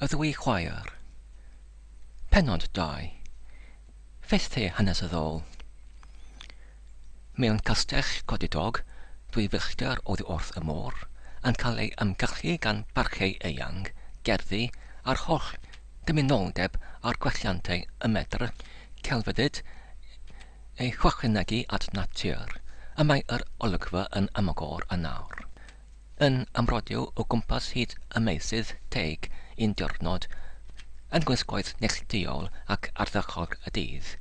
Ddwy Chwaer. Penod 2. Festhe hanesyddol. Mewn castell codidog, dwy filltir oddi wrth y môr, yn cael ei ymgylchu gan barchau eang, gerddi a'r holl dymunoldeb a'r gwelliantau y medr, celfyddyd ei chwachynegu at natur, y mae yr olygfa yn ymagor y nawr. Yn amrodio o gwmpas hyd y meisydd teig un diwrnod, yn gwisgoedd neilltuol ac ardderchog y dydd.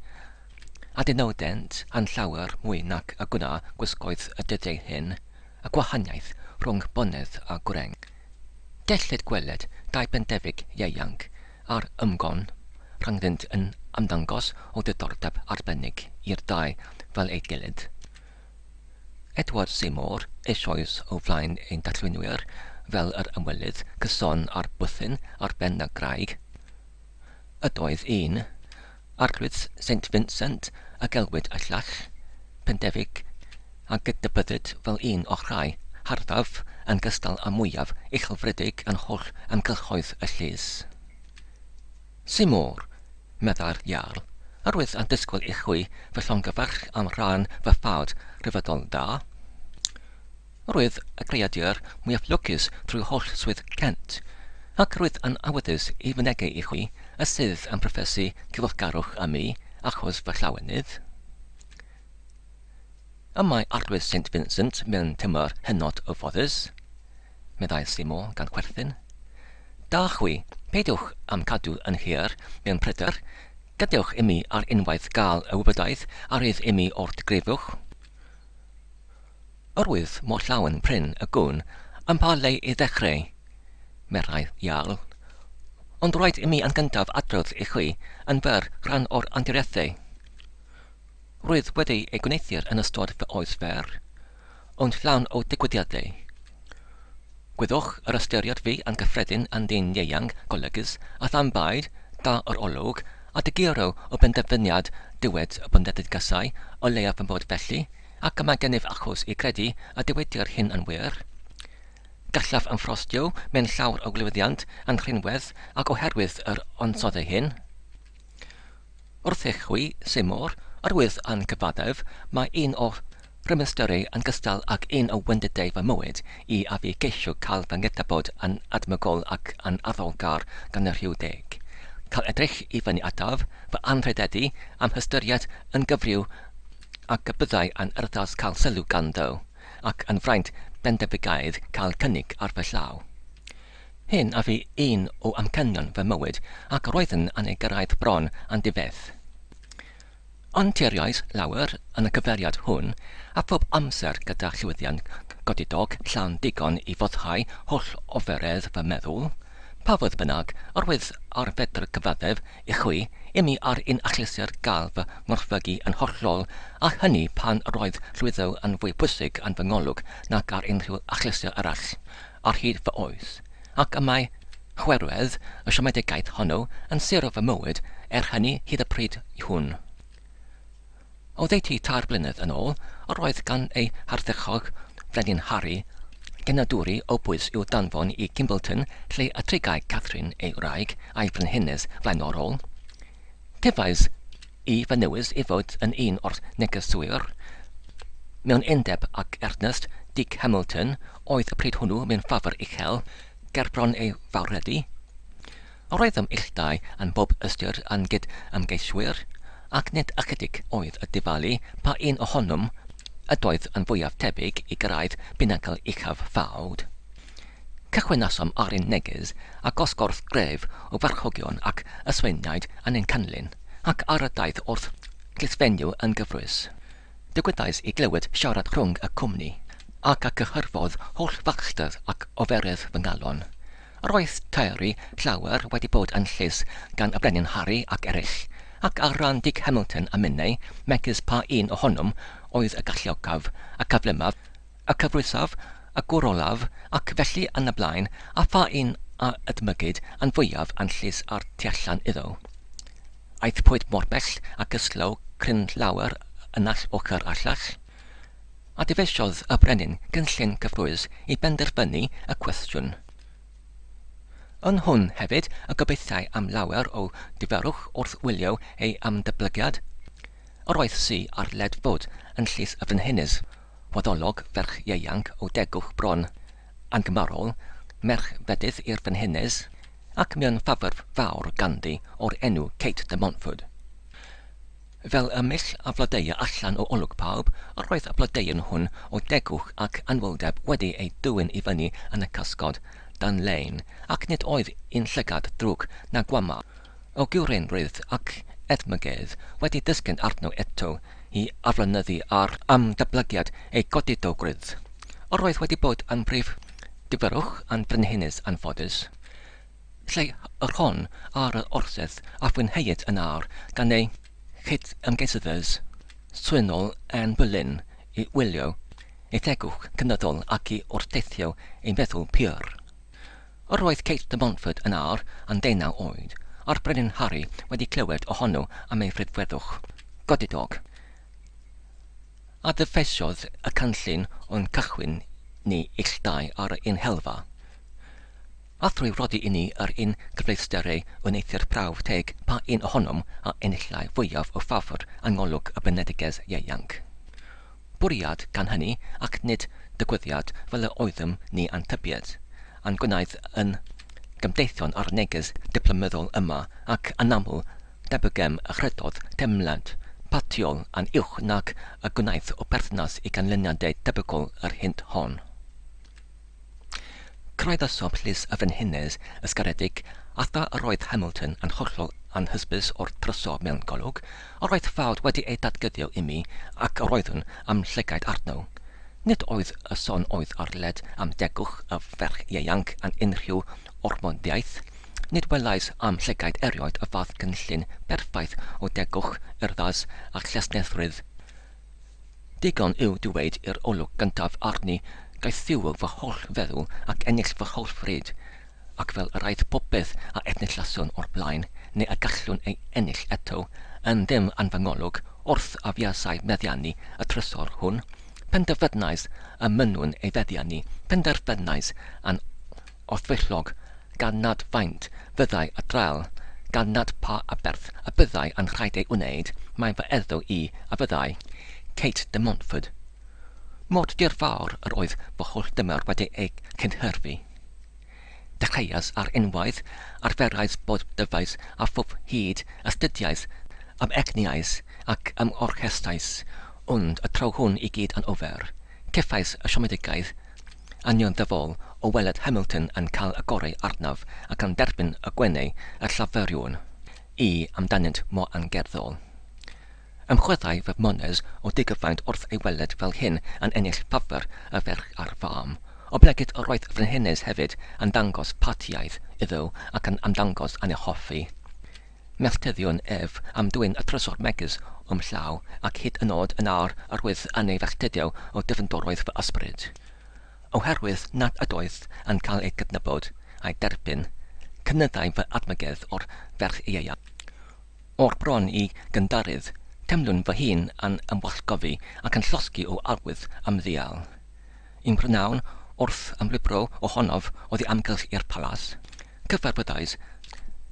A dynodent yn llawer mwy nac a gwna gwisgoedd y dyddiau hyn, y gwahaniaeth rhwng bonedd a gwreng. Dellid gweled dau bendefig ieuanc a'r ymgon, rhangddynt yn ymddangos o diddordeb arbennig i'r dau fel ei gilydd. Edward Seymour eisoes o flaen ein darlunwyr fel yr ymwelydd cyson a'r bwthyn ar ben y graig. Ydoedd un, Arglwydd St Vincent a gelwyd y llall, pendefig a gydabyddyd fel un o rhai harddaf yn gystal â mwyaf uchelfrydig yn holl amgylchoedd y llys. Seymour, medda'r iarl, arwydd yn disgwyl i chwi fy llongyfarch am rhan fy ffawd rhyfeddol da. Roedd y greadur mwyaf lwcus trwy holl swydd Kent, ac roedd yn awyddus i fynegu i chwi y sydd yn proffesu cyfwllgarwch am mi achos fy llawenydd. Y mae Arglwydd St Vincent mewn tymor hynod o foddus, meddai Seymour gan chwerthin. Da chwi, peidiwch am cadw yn hir mewn pryder, gadewch i mi ar unwaith gael y wybodaeth a rydd i mi o'r grefwch. Orwydd mor llawn pryn y gwn yn pa le i ddechrau, meddai iarl, ond roedd i mi yn gyntaf adrodd i chwi yn fer rhan o'r anturiaethau. Roedd wedi ei gwneithir yn ystod fy oes fer, ond llawn o digwyddiadau. Gwyddwch yr ystyried fi yn gyffredin yn dyn ieuang golygus a tham baid, da yr olwg, a digiro o benderfyniad diwed y bondedig gysau o leiaf yn bod felly, ac yma gennyf achos i credu a diwedi'r hyn yn wir. Gallaf yn ffrostio mewn llawer o glywyddiant yn rhinwedd ac oherwydd yr onsoddau hyn. Wrth eich chwi, Seymour, arwydd yn cyfaddef, mae un o rhymysterau yn gystal ac un o wendidau fy mywyd i a fi geisio cael fy ngydabod yn admygol ac yn addolgar gan y rhyw deg. Cael edrych i fyny ataf fy anrhydedi am hystyried yn gyfryw ac y byddai yn erddas cael sylw ganddo, ac yn fraint bendefigaidd cael cynnig ar fy llaw. Hyn a fi un o amcenion fy mywyd ac roedden yn ei gyrraedd bron yn difedd. Onturiais lawer yn y cyferiad hwn a phob amser gyda llywyddiant godidog llawn digon i foddhau holl oferedd fy meddwl, pa fodd bynnag arwydd ar fedr cyfaddef i chwi i mi ar un achlysur gael fy ngorffygu yn hollol a hynny pan roedd llwyddo yn fwy pwysig yn fy ngolwg nac ar unrhyw achlysur arall ar hyd fy oes, ac y mae chwerwedd y siomedigaeth honno yn sero fy mywyd hynny hyd y pryd hwn. O ddeiti tair blynedd yn ôl, roedd gan ei harddechog Frenin Harry genadwri o bwys i'w danfon i Gimbleton lle y trigau Catherine ei wraig a'i frenhines flaenorol. Tifais i fy newis i fod yn un o'r negeswyr. Mewn undeb ac Ernest Dick Hamilton oedd y pryd hwnnw mewn ffafr uchel ger bron ei fawredi. Roedd illtau yn bob ystyr yn gyd ymgeiswyr, ac nid ychydig oedd y difalu pa un ohonwm ydoedd yn fwyaf tebyg i gyrraedd binacl uchaf ffawd. Cychwynasom ar un neges a gosgorth gref o farchogion ac ysweiniaid yn ein canlyn, ac ar y daith wrth glisfenio yn gyfrwys. Digwyddais i glywed siarad rhwng y cwmni, ac a cyhyrfodd holl fachstydd ac oferydd fy ngalon. Roedd teori llawer wedi bod yn llys gan y brenin Harry ac eraill, ac ar ran Dick Hamilton a minnau, megis pa un ohonwm oedd y galliogaf, y cyflymaf, y cyfrwysaf, y gwrolaf, ac felly yn y blaen, a pha un a ydmygyd yn fwyaf yn llys ar tu allan iddo. Aeth pwyd mor bell ac ysglaw cryn lawer ynnall ochr allach, a difesiodd y brenin gynllun cyffrwys i benderfynu y cwestiwn. Yn hwn hefyd y gobeithiau am lawer o diferwch wrth wylio ei amdyblygiad. Yr oedd si ar led fod yn llys y frenhines, waddolog ferch ieuanc o degwch bron, angymharol, merch fedydd i'r frenhines, ac mewn ffafr fawr ganddi o'r enw Kate de Montfort. Fel y mill a flodeia allan o olwg pawb, yr oedd y blodeuyn hwn o degwch ac anwyldeb wedi ei dwyn I fyny yn y casgod dan lein, ac nid oedd un llygad drwg na gwama o gwreinrydd ac edmygedd wedi dysgu'n arno eto I aflonyddu ar amdyblygiad ei godidogrydd. Yr oedd wedi bod yn brif diferwch yn frenhines anffodus, lle yr hon ar y orsedd a fwynheuyd yn ar gan ei chyd ymgeisydders swynol yn Berlin I wylio ei degwch cynyddol ac I wrteithio ei meddwl pur. Yr oedd Kate de Montfort yn ar yn 19 oed, a'r brenin Harry wedi clywed ohono am ei ffridweddwch godidog. A ddyfesiodd y canllun o'n cychwyn ni illtau ar un helfa. A thrwy rodi I ni yr un gyfleusterau yn eithir prawf teg pa un ohonom a enillau fwyaf o ffafr angolwg y benedigedd ieuanc. Bwriad gan hynny ac nid digwyddiad fel y oeddym ni antybiad, a'n gwnaeth yn gymdeithion ar neges diplomyddol yma ac anaml debygem y chredodd temlad, patiol a'n uwch nac y gwnaeth o berthnas I ganlyniadau debygol yr hynt hon. Croeddasob llys y frenhines ysgaredig atha yr oedd Hamilton yn hollol anhysbys o'r tryso mewn golwg, yr oedd fawd wedi ei datgyddio I mi ac yr oeddwn am llygaid arno. Nid oedd y son oedd ar led am degwch y ferch ieuanc yn unrhyw ormodiaeth, nid welais am llygaid erioed y fath cynllun berffaith o degwch, urddas a llesnethrydd. Digon yw dweud i'r olwg gyntaf arni gaethiw fy holl feddwl ac ennill fy holl ffryd, ac fel yr aeth popeth a etnillason o'r blaen, neu y gallwn ei ennill eto, yn ddim anfangolwg wrth a fiasau meddiannu y trysor hwn, penderfynais y mynwn ei feddiannu, penderfynais yn othfellog, gan nad faint fyddai y drael, gan nad pa a berth y byddai yn rhaid ei wneud, mae fy eddo I a byddai, Kate de Montfort. Mod dirfawr yr oedd fy holl dymer wedi ei cynhyrfu. Dechreuas ar unwaith, arferais bod dyfais a ffwb hyd, astudiais, am egniais ac am orchestais, ond y tro hwn I gyd yn ofer. Ceffais y siomedigaeth, anion ddyfol o weled Hamilton yn cael y gorau arnaf ac yn derbyn y gwenau y llaferiwn, I amdanynt mor angerddol. Ymchweddai fy mones o digyfaint wrth ei weled fel hyn yn ennill ffafr y ferch ar fam, o blegyd yr oedd frenhines hefyd yn dangos patiaeth iddo ac yn amdangos yn ei hoffi. Melltyddion ef am dwyn y trysor megis llaw ac hyd yn oed yn ar arwydd yn ei felltydio o dyfndoroedd fy ysbryd. Oherwydd nad ydoedd yn cael ei gydnabod a'i derbyn, cynyddau fy admygedd o'r ferch ieuanc. O'r bron I gyndarydd, temlwn fy hun yn ymwallgofi ac yn llosgi o arwydd am ddial. Un prynawn, wrth ymlibro ohonof oedd I amgylch i'r palas, cyfarbyddais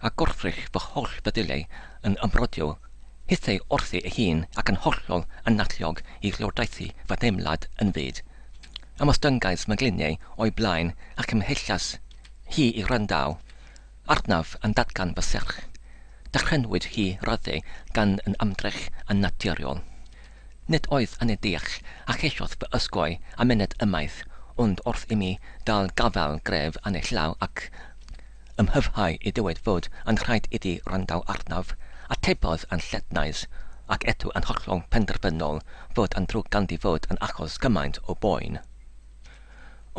a gorffrych fy holl feddyliau yn ymrodio, hithau wrthi ei hun ac yn hollol yn natliog I llywodraethu fy deimlad yn fyd. Am ostyngais mygliniau o'i blaen ac ymhelllas hi I randaw, arnaf yn datgan fy serch. Dechrynwyd hi raddau gan yn ymdrech yn naturiol. Nid oedd yn ei deall a chesiodd fy ysgoi a myned ymaith, ond wrth I mi dal gafel gref yn ei llaw ac ymhyfhau I dywed fod yn rhaid iddi randaw arnaf, atebodd yn llednais ac eto yn hollol penderfynol fod yn drwg ganddi fod yn achos gymaint o boen.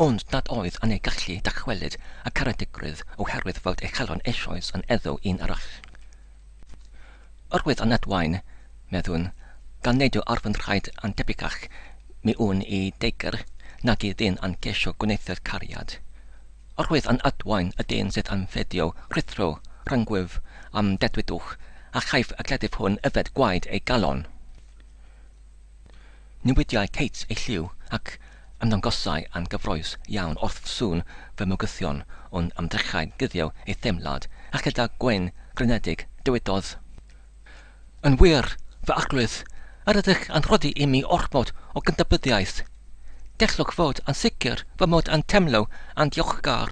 Ond nad oedd yn ei gallu dychwelyd y caredigrwydd oherwydd fod ei chalon eisoes yn eddo un arall. Orwydd yn adwain, meddwn, gan neud o arfyn rhaid yn debygach mi wn I deigr nag I ddyn yn gesio gwneithio'r cariad. Orwydd yn adwain y dyn sydd yn fedio rhithro, rhangwyf, am dedwydwch a chaiff y gledif hwn yfed gwaed ei galon. Newidiau Kate ei lliw ac ymddangosau yn gyfroes iawn wrth sŵn fy mygyddion o'n ymdrechau gyddio ei themlad a gyda gwen grynedig dywedodd. Yn wir, fy arglwydd, yr ydych yn rhodi i mi ormod o gyndabyddiaeth. Dellwch fod yn sicr fy mod yn temlo yn diolchgar,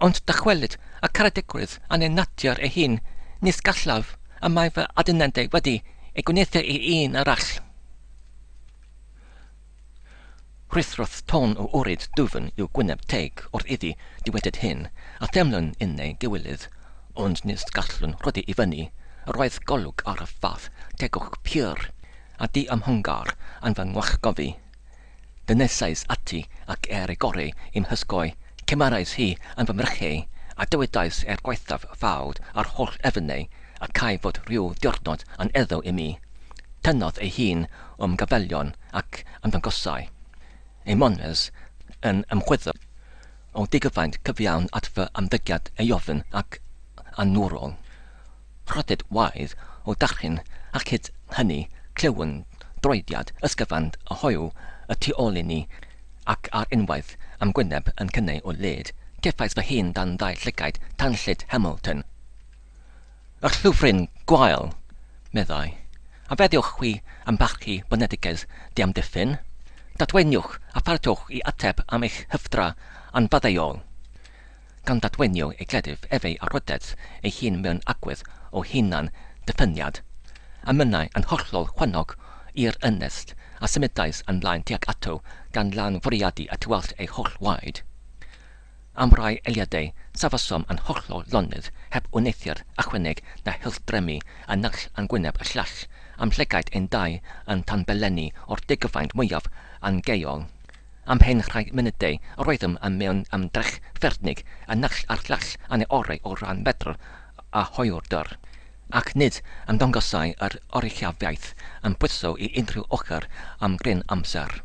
ond dychwelyd y caredigrwydd yn ei natia'r ei hun nis gallaf y mae fy adunendau wedi ei gwneithio i un arall. Rhythrodd tôn o wryd dwfn i'w gwyneb teg wrth iddi diwedyd hyn, a themlwn unnau gywilydd, ond nis gallwn rhodi i fyny, roedd golwg ar y fath tegwch pyr, a di ymhongar yn fy ngwachgofi. Dynesais ati ac ei gorau i'm hysgoi, cymarais hi yn fy mrychau, a dywedais gwaethaf fawd ar holl efynnau, a cael fod rhyw diwrnod yn eddo i mi. Tynnodd ei hun gafelion ac ymddangosau. Ei monwes yn ymchwyddo o digyfaint cyfiawn at fy ymddygiad ei ofyn ac anwrol. Rhodyd waedd o dachryn ac hyd hynny clywyn droediad ysgyfand y hoiw y tu ôl i ni ac ar unwaith am gwyneb yn cynnau o led, ceffais fy hun dan ddau llygaid tanllyd Hamilton. Y llwfryn gwael, meddai, a feddiwch hwi am barchu bonedigedd di amddiffyn, dadweiniwch a pharatwch i ateb am eich hyfdra yn faddeuol. Gan dadweinio ei gledif efeu a rhodedd ei hun mewn agwedd o hunan diffyniad, a mynnau yn hollol chwanog i'r ynest a symudais yn blaen tuag ato gan lan fwriadu a tywallt ei holl waed. Am rai eiliadau, safasom yn hollol lonydd heb wneithio'r achwyneg na hylchdremu a nall yn gwyneb y llall am llygaid ein dau yn tanbelenni o'r digyfaint mwyaf yn geol. Am hen rhai munudau, roeddym yn mewn ymdrech fernig a nall ar llall yn ei orau o ran medr a hoiwrdyr, ac nid ymddangosau yr oruchafiaeth yn bwyso i unrhyw ochr am gryn amser.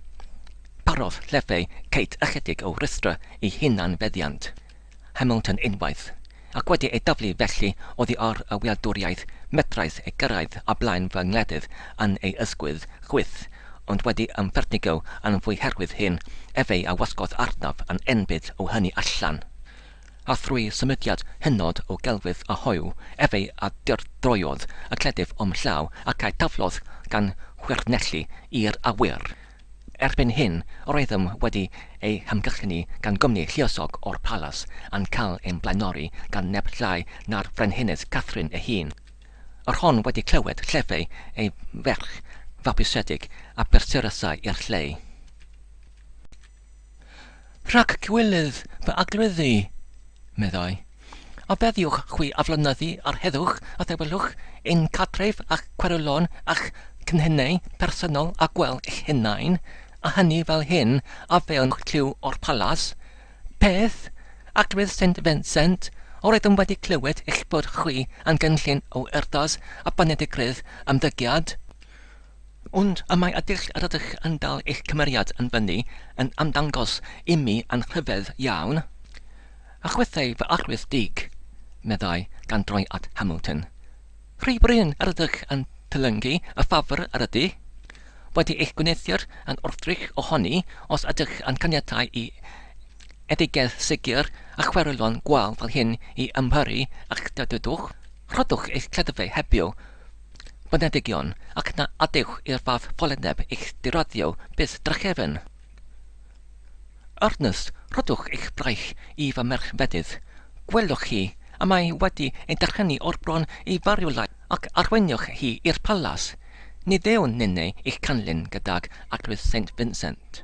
Parodd llefau ceit ychydig o rystra i hunan feddiant. Hamilton unwaith, ac wedi ei daflu felly oddi ar y wieldwriaeth medraeth ei gyrraedd a blaen fy ngledydd yn ei ysgwydd chwyth, ond wedi ymfernigo yn fwy herwydd hyn efeu a wasgodd arnaf yn enbyd o hynny allan. A thrwy symudiad hynod o gelwydd a hoiw, efeu a dirdroiodd y cledif llaw ac ei taflodd gan chwirnellu i'r awyr. Erbyn hyn, roeddym wedi ei hymgylchni gan gwmni lluosog o'r palas yn cael ein blaenori gan neb llai na'r frenhines Catherine ei hun. Yr hon wedi clywed llefau ei ferch fabwysedig a bertyrysau i'r lle. Rhac cywilydd fy agryddu, meddai, a feddiwch chwi aflonyddu ar heddwch a ddewelwch ein cadref a'ch cwerylon a'ch cynhennau personol a gweld eich hunain, a hynny fel hyn a fewn lliw o'r palas. Peth, Agrydd St Vincent, roeddym wedi clywed eich bod chwi yn gynllun o yrdas a bonedigrydd ymddygiad. Ond y mae ydych yr ydych yn dal eich cymeriad yn fyny yn ymddangos i mi yn rhyfedd iawn. A chwythau fy arwydd dig, meddai gan droi at Hamilton. Rhy bryn yr ydych yn tylyngu y ffafr yr ydy. Wedi eich gwneithio'r yn wrthdrych ohoni os ydych yn caniatau i edigedd sicr a chwerylon gwael fel hyn i ymhyru a'ch dydwch. Rhodwch eich cledfau hebio bonedigion ac na adewch i'r fath poleneb eich diroddio bydd drachefn. Ernest, rhodwch eich braich i fy merchfedydd. Gwelwch chi, a mae wedi ei darchynu o'r bron i fariwlau ac arweiniwch hi i'r palas. Ni ddewn ninnau eich canlyn gydag Agrydd St Vincent.